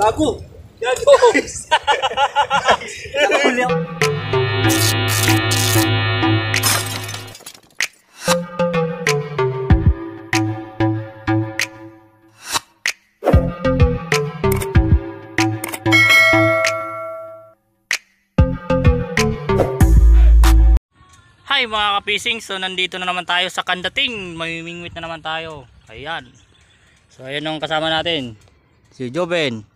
Gago! Gago! Nakahuli ako. Hi mga kapising, so nandito na naman tayo sa Kandating, mamimingwit na naman tayo. Ayan. So ayan ang kasama natin, si Joven.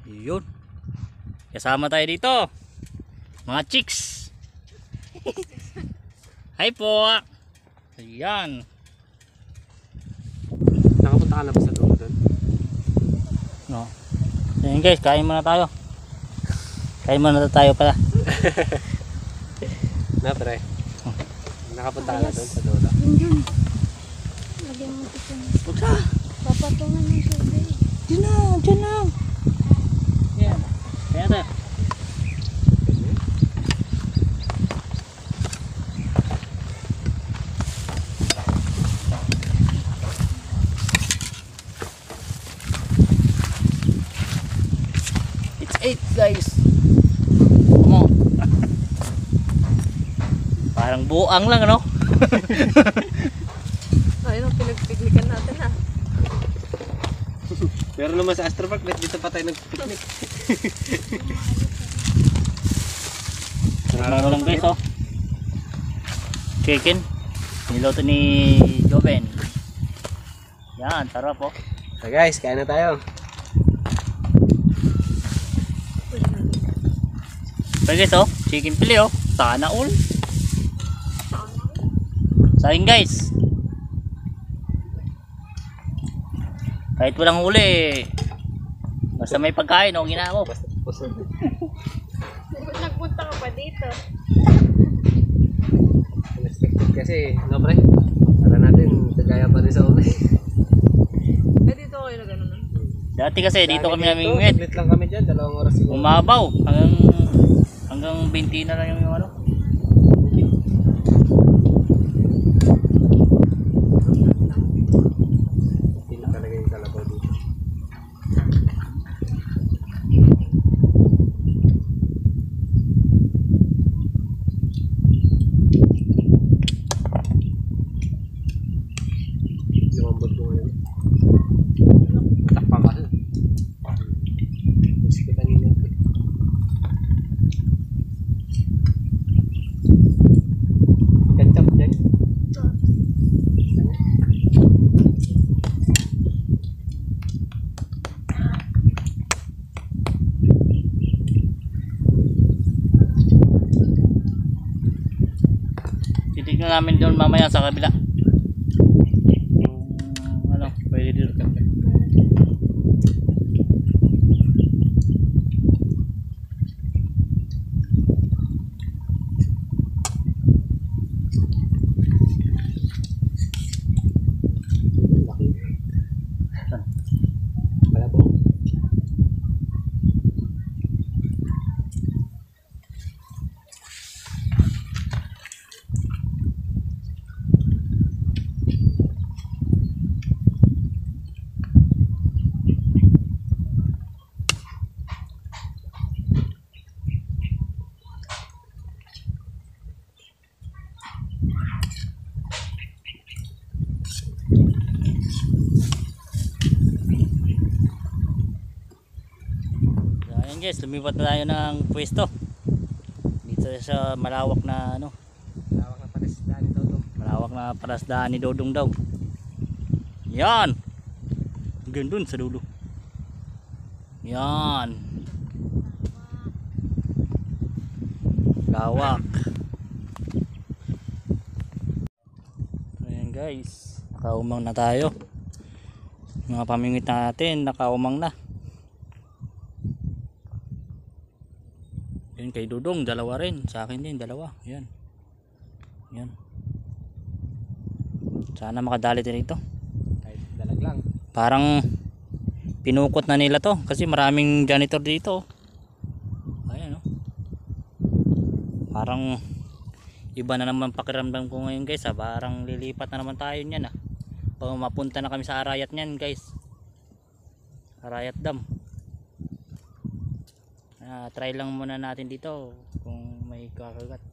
Yun. Kasama tayo dito, mga chicks. Hi po. Ayan. Nakapunta ka na ba sa loob doon? No. Ayan guys, kain muna tayo. Kain muna tayo pala. Na pre. Nakapunta ka na doon sa dulo. Yun. Lagyan mo ito sa... Pagsa. Papatungan ng survey. Diyan lang, diyan lang. Ayan. Ayan tayo. It's 8 guys. Come on. Parang buang lang ano. Ayun ang pinagpiknikan natin ha. Pero naman sa Astro Park, dito pa tayo nag-picnic. Ano lang guys oh. Chicken. Niloto ni Joven. Yan, sarap oh. So guys, kain na tayo. Pero guys oh, chicken pili oh. Sana all. Sayang guys. Kahit walang huli, basta may pagkain o ginako. Basta pusod. Nagpunta ka pa dito. Unexpected kasi, no pre? Para natin, kagaya pa rin sa uli. Dito kayo na gano'n. Dati kasi dito kami namingwit. Saglit lang kami dyan, 2 oras siguro. Umabaw hanggang 20 na lang yung ano. Hindi na talaga yung kalabaw dito. Lumambot ko ngayon. Takpan kasi. Gusto kita nila. Ketchup din. Titignan namin doon mamaya sa kabila. Yung ano, pwede dito. Malabo. Ayan guys, lumipat na tayo ng pwesto. Dito sa malawak na ano, Tawag na palasdaan ito to. malawak na parasdaan ni Dodong daw. Yan. Hanggang dun sa dulo. Yan. Lawak. Ayan guys, nakaumang na tayo. Mga pamingwit natin, nakaumang na. Yan kay Dodong, dalawa rin. Sa akin din, dalawa. Yan. Yan. Sana makadali din ito. Kahit dalag lang. Parang pinukot na nila to kasi maraming janitor dito. Ayan oh. Parang iba na naman pakiramdam ko ngayon guys ha. Parang lilipat na naman tayo niyan ha. Pag mapunta na kami sa Arayat niyan guys. Arayat Dam. Try lang muna natin dito kung may kakagat.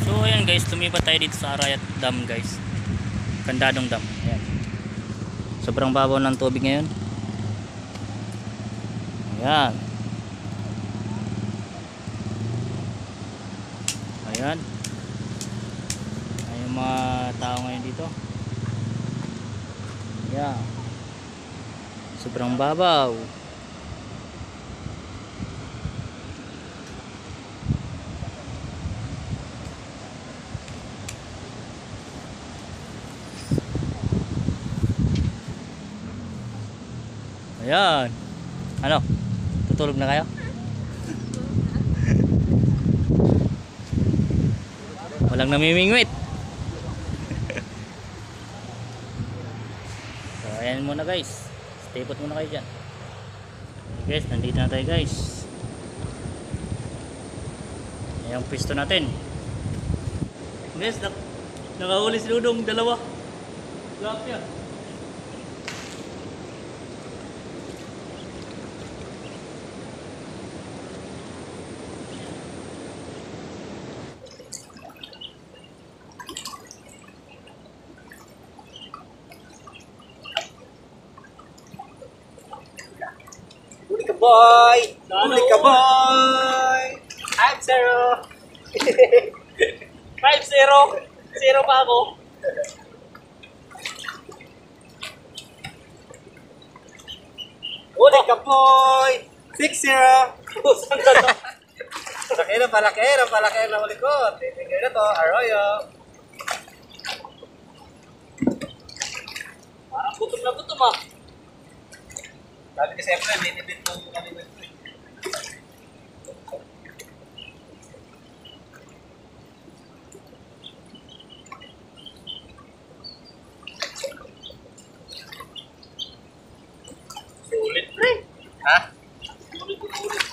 So ayan guys, lumipat tayo dito sa Arayat Dam guys. Kandadong Dam. Ayan. Sobrang babaw ng tubig ngayon. Ayan. Ayan. Ayan yung mga tao ngayon dito. Ayan. Sobrang babaw. Ayan. Ano? Tutulog na kayo? Walang namimingwit. So ayan muna guys. Stay put muna kayo dyan. Okay, guys, nandito na tayo guys. Ayan ang pisto natin. Guys, nakahuli si Dudong. Dalawa. Grabe yan. Huli ka boy! Huli ka boy! 5-0! 5-0. 0 pa ako. Huli ka boy! 6-0! Palaki na huli ko. Titigil na to, Arroyo. Parang gutom na gutom ah. Sabi ko siyempre, may nibit mo kami na ito. Sulit pre. Ha? Sulit na sulit.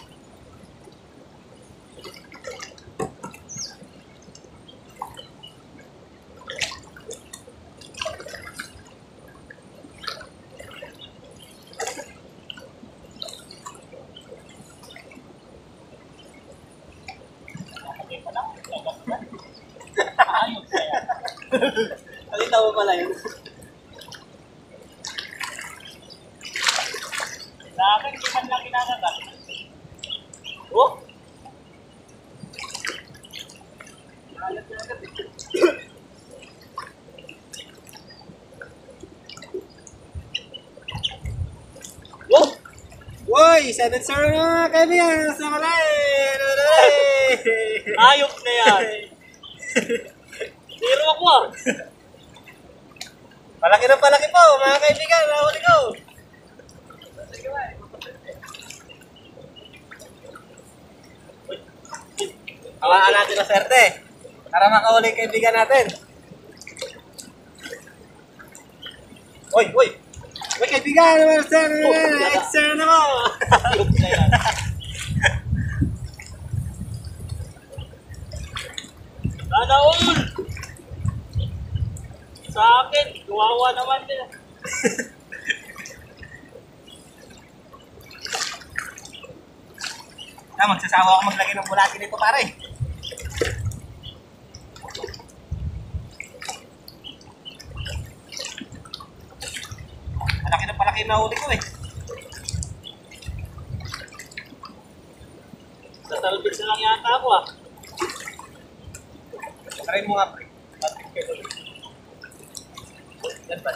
Nakita mo pala yun. Sa akin, di man lang kinakagat. Oh! Whoa! Woy! 7-0 na mga kaibigan! Sa malay! Ayok na yan! Zero ako ah! Palaki na palaki po mga kaibigan! Nahuli ko! Hawaan natin ang swerte para makahuli yung kaibigan natin. Uy! Uy! Uy kaibigan! Naman sir! Sir na mo! Ayok na yan! Sana all! Sa akin, kawawa naman din. Magsasawa ako maglagay ng bulati nito pare. Malaki na palaki na huli ko eh. Sa talbis na lang yata ako ah. Try mo nga pre. Patrick kayo. Yan ba?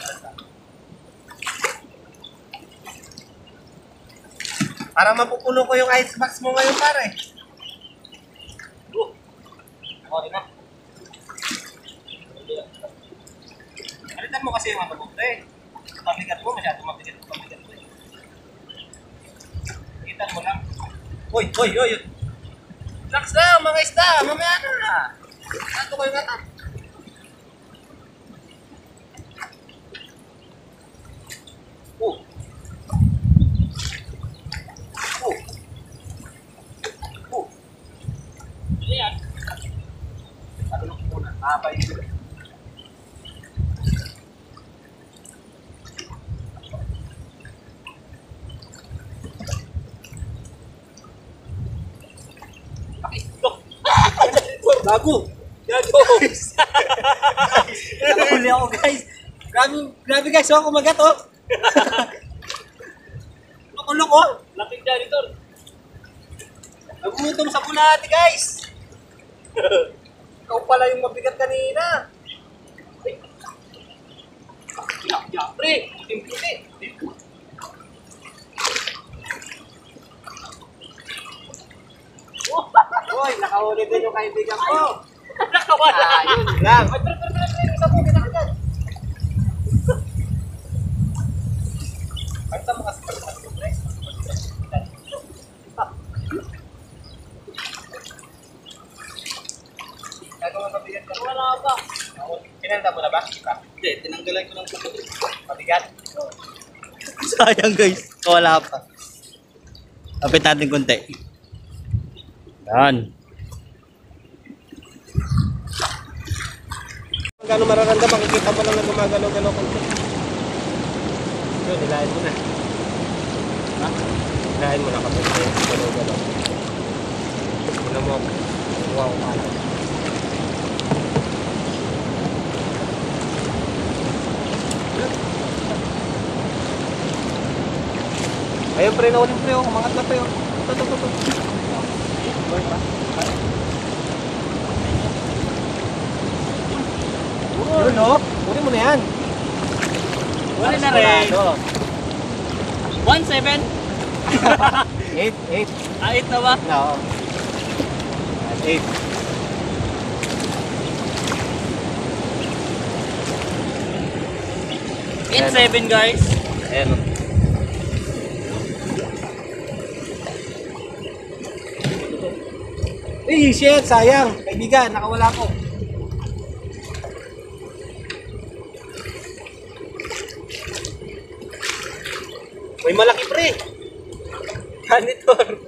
Para mapupuno ko yung icebox mo ngayon pare. Ako rin na. Alitan mo kasi yung ano mo pre. Pamigat mo, masyado mabigat mo. Itan mo lang. Uy! Relax lang mga isda! Mamaya na! Ato ko yung atak. Oh! Ano yan? Ano muna? Kapay yun. Bago! Gago! Nakahuli ako guys! Grabe guys, ako kumagat oh! Makulok oh! Lapit janitor! Nagutom sa bulati guys! Ikaw pala yung mabigat kanina! Ya, pre! Puti-puti! Uy, nakahuli din yung kaibigan ko! Nakawala. Yun lang! Ay, pre! Isa po, kinakagat! Basta mga super-super pre! Gagawa mabigat ka. Wala ba? Pinanda mo na ba? Hindi, tinanggalan ko ng puto. Mabigat? Sayang guys. Wala pa. Kapit natin konti. Yan. Kung gaano mararamdaman, makikita mo lang na gumagalaw-galaw konti. Yun, hilahin mo na. Ha? Hilahin mo na kapag galaw-galaw. Muna mo ako. Kuha ko pala. Ayun pre, nauling pre, umangat na pre. Ito. Yun no? Kunin mo na yan. Wala na rin. 1-7. 8. Ah, 8 na ba? No. 8. 8-7 guys. Ayan o. Eh, shit, sayang. Kaibigan, nakawala ko. May malaki pre. Janitor.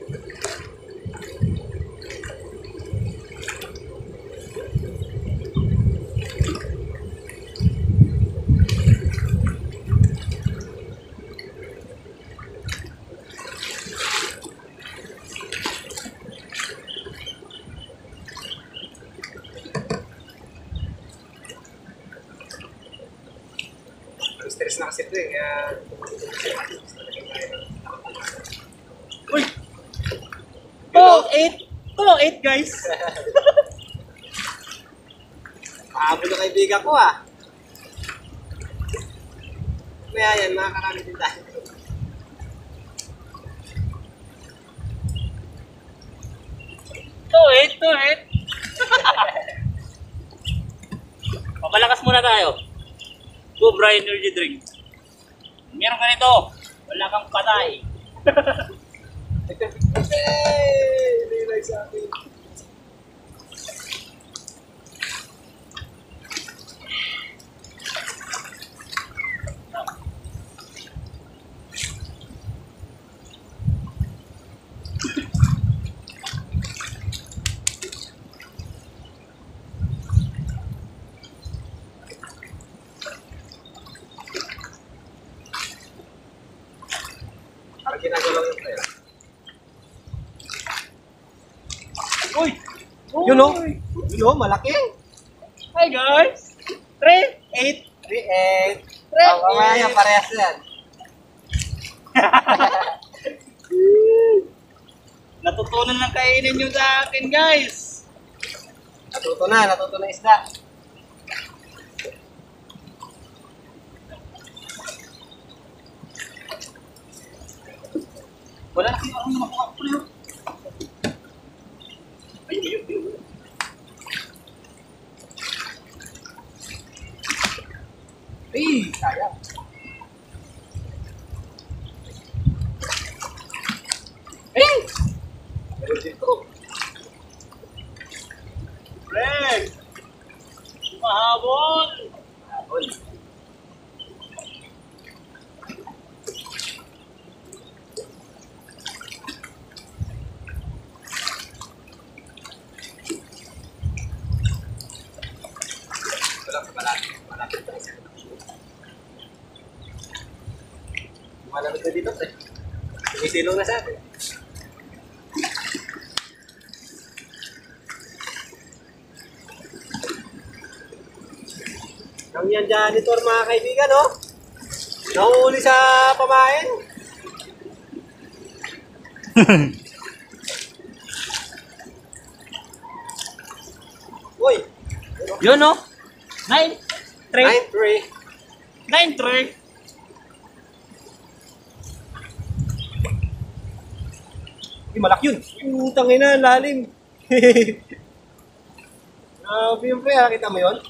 Stress na kasi ito eh. Kaya... Uy! Oh, 8. Oh, 8 guys. Pahabol na kaibigan ko ah. Kaya yan, makakarami din tayo. To 8. Papalakas muna tayo. Cobra Energy Drink. Meron ka nito. Wala kang patay. Hey! Nilay sa akin. Parang ginagalaw yung tayo. Uy! Yun o! Yun o, malaki! Hi guys! 3, 8. 3-8! Mamaya, parehas yan. Natutunan lang kainin nyo sa akin guys. Natuto na isda. Wala na kayo ang makuha ko na yun. Ayun. Ay, sayang. Ay! Meron dito. Greg! Mahabol! Habol. Malapit tayo sa malamig na dito, pre. Sumisilong na sa atin. Ang yan janitor mga kaibigan, oh. Nahuli sa pamain. Uy! Yun no? 9-3. 9-3. 9-3. Malaki yun. Utang ina, lalim. Grabe yun pre, kita mo yun?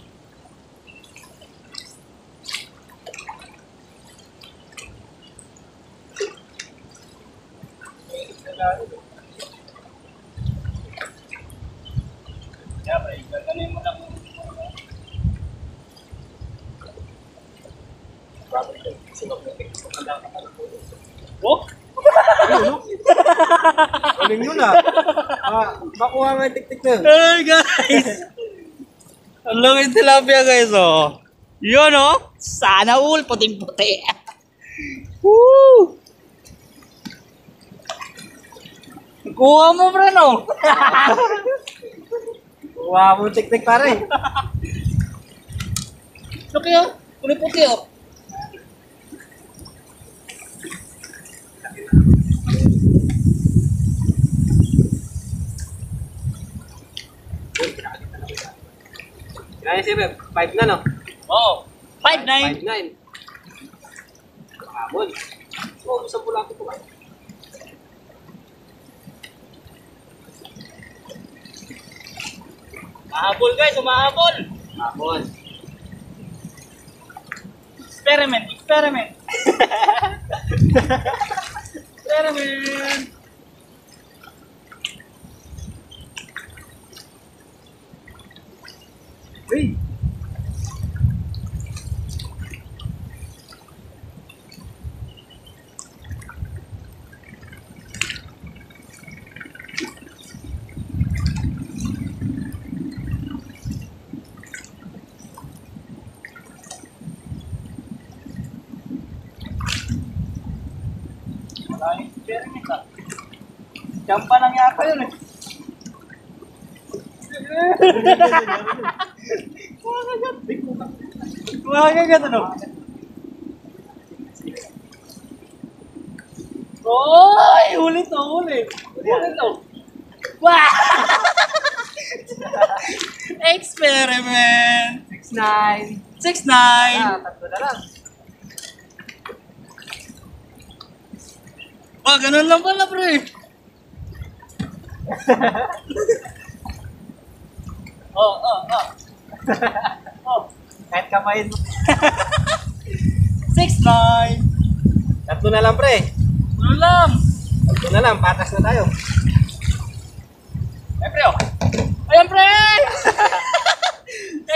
Oh? Galing yun ah. Makuha nga yung tik-tik na yun. Hey guys! Ang laki tilapia guys oh. Yun oh. Sana all puting-puti. Woo! Kuha mo bro no? Kuha mo yung tik-tik pare. Laki oh. Puti-puti oh. Kaya siya, 5 na no? Oh. 5-9. 5-9. Hamon. Oo, isang pula ko ba? Mahabol guys, umahabol. Hamon. Experiment. Experiment. Hey! Experiment ah. Champa lang yata yun eh. Kumakagat ano? Oy! Huli to, huli. Huli to. Wow! Experiment! 6-9. 6-9! Tatlo na lang. Ganun lang pala pre. Oh. Kahit kamayin mo. 6-9! Tatlo na lang pre. Ano lang? Tatlo na lang, patas na tayo. Ay pre oh. Ayan pre!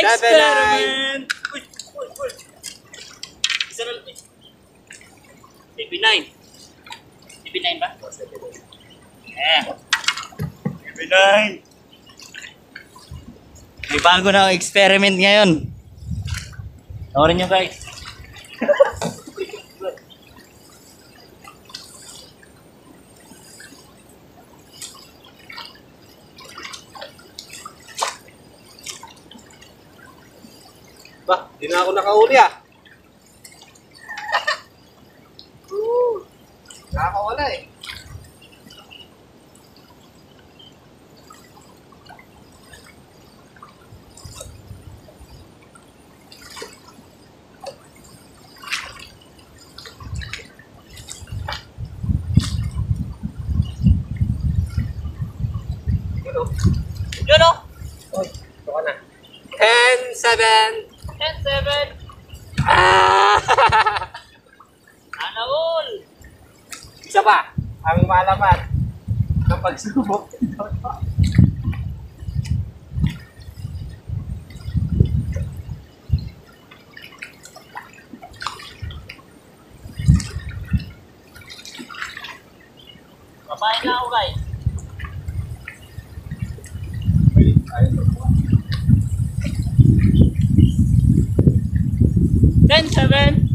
Experiment! Uy. Isa na lang eh. TP9. TP9 ba? TP9. May bago na akong experiment ngayon. Tawarin nyo guys. Ba, di na ako nakahuli ah. Nakakawala eh. Yun oh. Oy, ito ka na. 10-7. 10-7. Ah! Sana all. Isa pa, ang malaman ng pagsubok. Papain na ako guys. 10-7.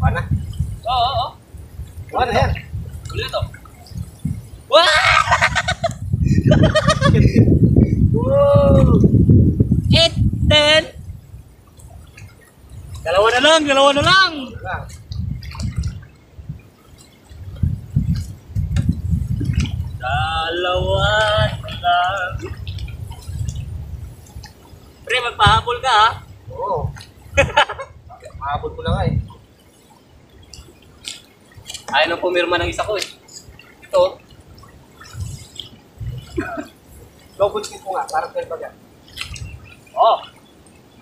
Mana? Oo. Mana yan? Ulit ito. Wow! Wow! 8, 10. Dalawa na lang. Wala. Dalawa na lang. Pre, magpahabol ka ha. Oo. Mahabol ko na nga eh. Ayaw nang pumirma ng isa ko eh. Ito. Double spin ko nga, parang 12 ba yan? Oo.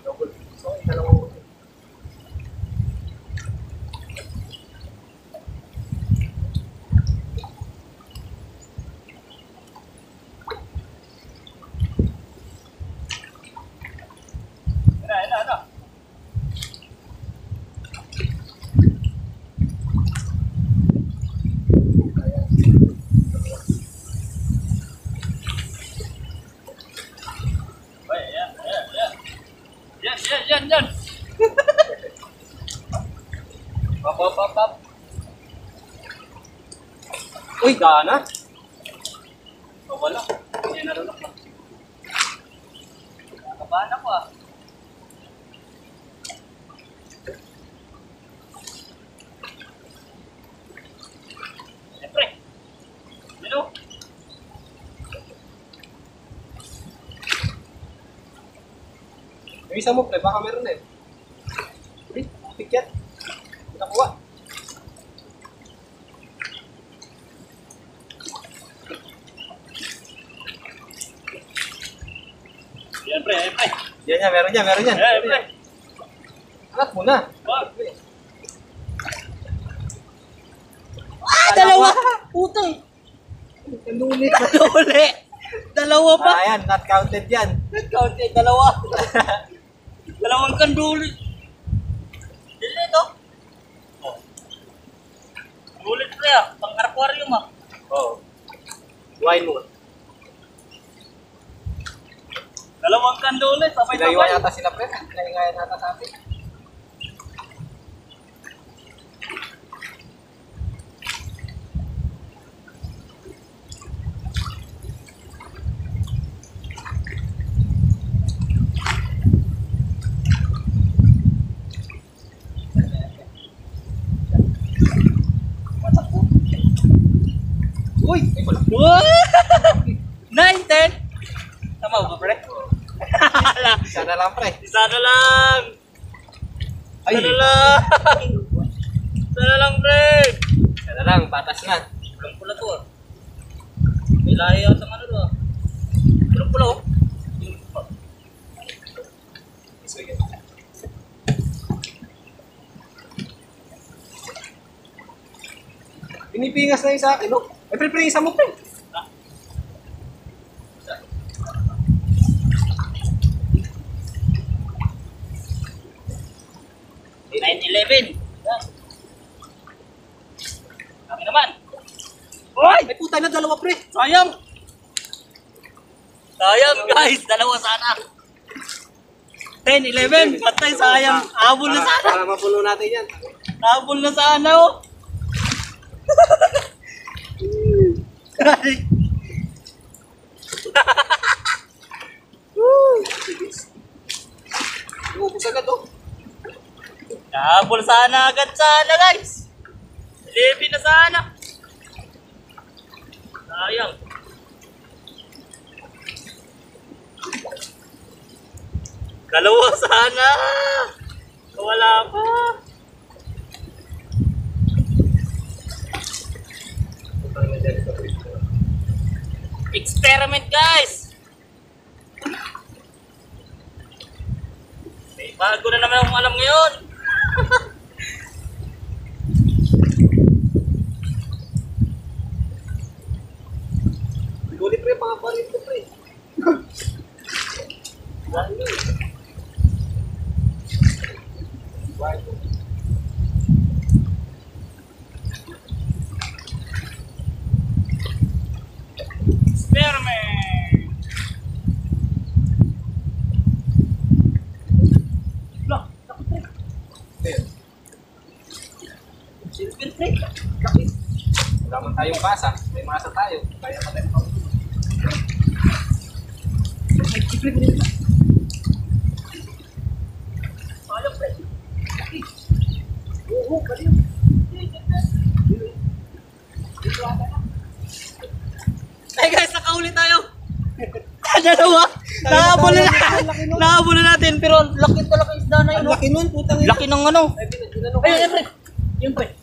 Double spin. So, dalawang ulit. Ano? Yan. Pop. Uy, gana. Oh, wala. Hindi na rin ako. Nakabahan ako ah. Siyempre. Ano? Yung isa mo, pre, baka meron na eh. Uy, ticket. Nakuha. Yan pre. Yan, meron yan. Yan pre. Anak mo na. Wag. Dalawa! Putay! Kanulit. Uli. Dalawa pa. Ayan, not counted yan. Kaunti, dalawa. Dalawang kanduli. Dili ito. Oh. Ulit pre ah. Pang aquarium ah. Oo. Wine mo. Dalawang kanduli. Pinaiwan Sabay-sabay. yata sila, pre. Pinaingayan nata sa atin. Uy! Ay, wala. 9, 10. Tama ba pre? Isa na lang, pre. Isa na lang. Ay. Isa na lang. Isa na lang pre. Isa na lang, patas na. Pulang pula to ah. May lahi ako sa ano to ah. Pulang pula oh. So, yun. Pinipingas na yung sa akin, no? Ay, pre, isa mo, pre. 9-11. Kami naman. Hoy! Ay, puta na, dalawa, pre. Sayang! Sayang guys! Dalawa sana. 10-11. Patay sayang. Habol na sana. Para mapuno natin yan. Habol na sana oh. Ay. Ubus agad, oh. Habol sana agad sana guys. 11 na sana. Sayang. Dalawa sana. Wala pa. Experiment guys. May bago na naman akong alam ngayon. Gulit, pre, mga parin ko, pre. Experiment. Lah, Ayun. Silver pre. Laki. Wala man tayong basa. May masa tayo. Kaya pa tayo makauwi. May silver pre. Alam pre. Laki. Oo, baliw. Ay guys, nakahuli tayo. Dalawa. Nahabol na natin pero laki talaga isda na yun. Laki nun, putang Laki ng ano. Ay, pre. Yung pre.